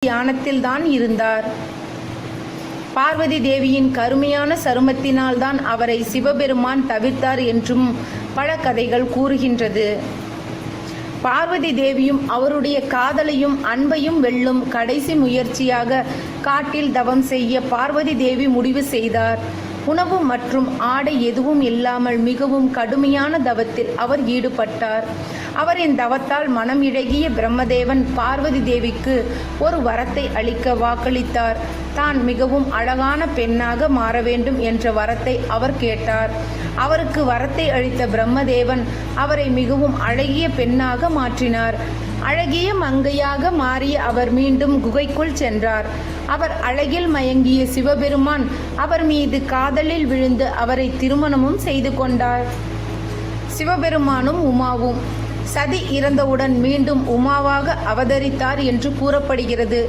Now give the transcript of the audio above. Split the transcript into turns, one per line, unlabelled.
தியானத்தில்தான் இருந்தார். பார்வதி தேவியின் கருமையான சருமத்தினால்தான் அவரை சிவபெருமான் தவிர்த்தார் என்றும் பல கதைகள் கூறுகின்றது. பார்வதி தேவியும் அவருடைய காதலையும் அன்பையும் வெல்லும் கடைசி முயற்சியாக காட்டில் தவம் செய்ய பார்வதி தேவி முடிவு செய்தார். உணவு மற்றும் ஆடை எதுவும் இல்லாமல் மிகவும் கடுமையான தவத்தில் அவர் ஈடுபட்டார். அவரின் தவத்தால் மனம் இழகிய பிரம்மதேவன் பார்வதி தேவிக்கு ஒரு வரத்தை அளிக்க வாக்களித்தார். தான் மிகவும் அழகான பெண்ணாக மாற வேண்டும் என்ற வரத்தை அவர் கேட்டார். அவருக்கு வரத்தை அளித்த பிரம்மதேவன் அவரை மிகவும் அழகிய பெண்ணாக மாற்றினார். அழகிய மங்கையாக மாறிய அவர் மீண்டும் குகைக்குள் சென்றார். அவர் அழகில் மயங்கிய சிவபெருமான் அவர் மீது காதலில் விழுந்து அவரை திருமணமும் செய்து கொண்டார். சிவபெருமானும் உமாவும் சதி இறந்தவுடன் மீண்டும் உமாவாக அவதரித்தார் என்று கூறப்படுகிறது.